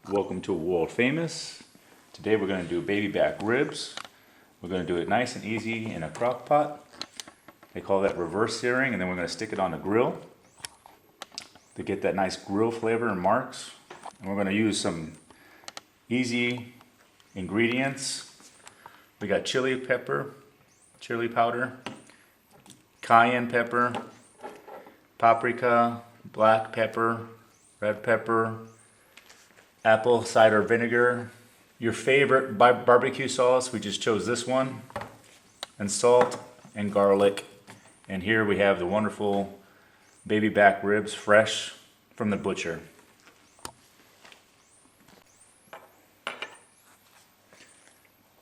Welcome to World Famous. Today we're going to do baby back ribs. We're going to do it nice and easy in a crock pot. They call that reverse searing, and then we're going to stick it on the grill to get that nice grill flavor and marks. And we're going to use some easy ingredients. We got chili pepper, chili powder, cayenne pepper, paprika, black pepper, red pepper, apple cider vinegar, your favorite barbecue sauce. We just chose this one, and salt and garlic. And here we have the wonderful baby back ribs, fresh from the butcher.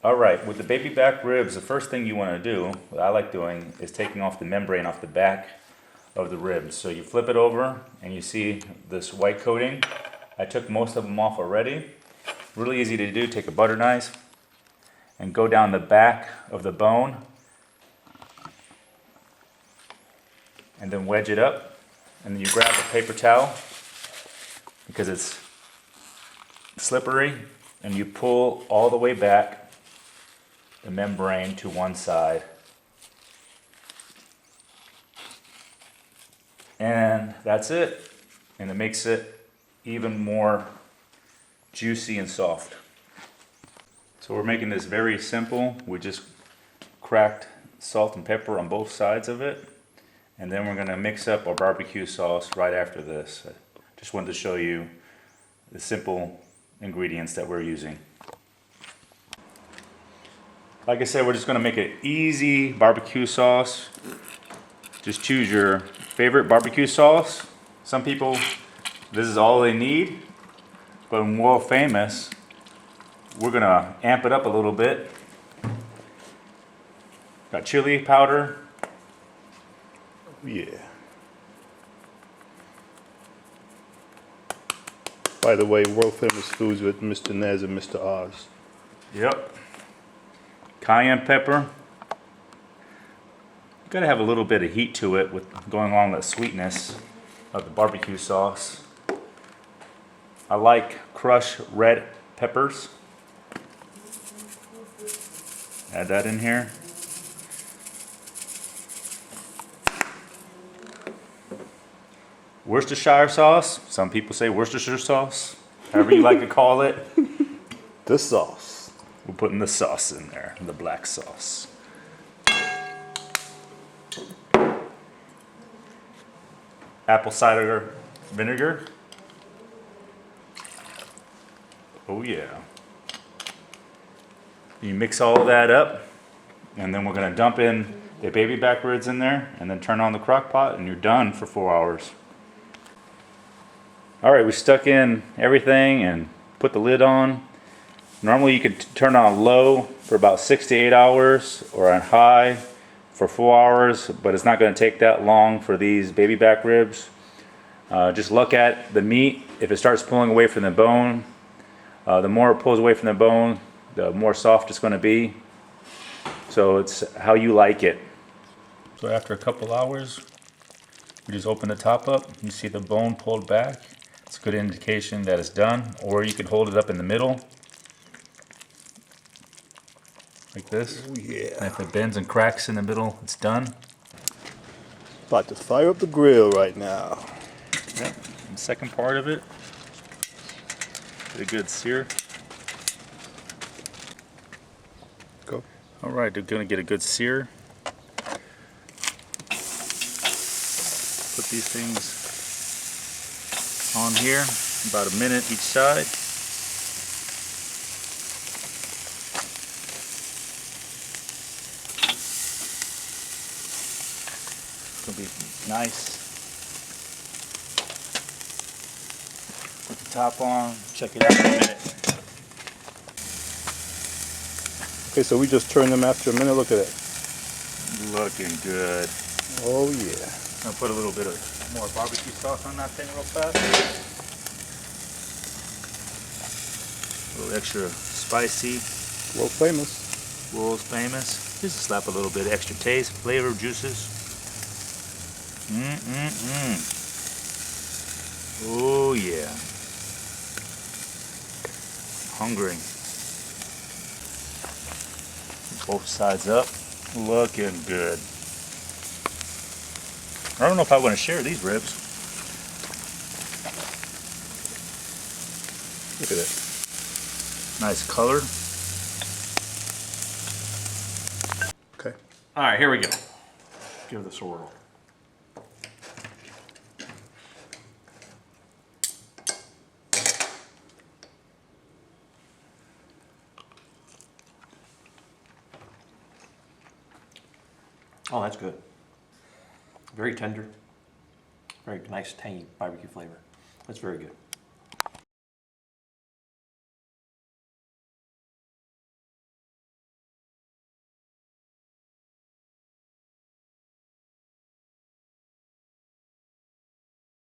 All right, with the baby back ribs, the first thing you want to do, what I like doing, is taking off the membrane off the back of the ribs. So you flip it over and you see this white coating. I took most of them off already. Really easy to do. Take a butter knife and go down the back of the bone and then wedge it up, and then you grab a paper towel because it's slippery, and you pull all the way back the membrane to one side. And that's it. And it makes it even more juicy and soft. So we're making this very simple. We just cracked salt and pepper on both sides of it. And then we're going to mix up our barbecue sauce right after this. I just wanted to show you the simple ingredients that we're using. Like I said, we're just going to make an easy barbecue sauce. Just choose your favorite barbecue sauce. Some people, this is all they need. But in World Famous, we're going to amp it up a little bit. Got chili powder. Yeah. By the way, World Famous Foods with Mr. Nez and Mr. Oz. Yep. Cayenne pepper. You gotta have a little bit of heat to it with going along with the sweetness of the barbecue sauce. I like crushed red peppers. Add that in here. Worcestershire sauce. Some people say Worcestershire sauce. However you like to call it. The sauce. We're putting the sauce in there, the black sauce. Apple cider vinegar. Oh yeah. You mix all of that up, and then we're gonna dump in the baby back ribs in there, and then turn on the crock pot, and you're done for 4 hours. All right, we stuck in everything and put the lid on. Normally you could turn on low for about 6 to 8 hours, or on high for 4 hours, but it's not going to take that long for these baby back ribs. Just look at the meat. If it starts pulling away from the bone, the more it pulls away from the bone, the more soft it's going to be. So it's how you like it. So after a couple hours, we just open the top up. You see the bone pulled back. It's a good indication that it's done. Or you could hold it up in the middle, like this. Oh yeah. And if it bends and cracks in the middle, it's done. About to fire up the grill right now. Yep. And the second part of it, get a good sear. Go. All right, they're gonna get a good sear. Put these things on here, about a minute each side. It's gonna be nice. Put the top on, check it out in a minute. Okay, so we just turned them after a minute. Look at it. Looking good. Oh yeah. I'll put a little bit of more barbecue sauce on that thing real fast. A little extra spicy. World Famous. World's Famous. Just to slap a little bit of extra taste, flavor, juices. Oh yeah. hungry. Both sides up, looking good. I don't know if I want to share these ribs. Look at that. Nice color. Okay. All right, here we go. Give this a whirl. Oh, that's good. Very tender. Very nice, tangy barbecue flavor. That's very good.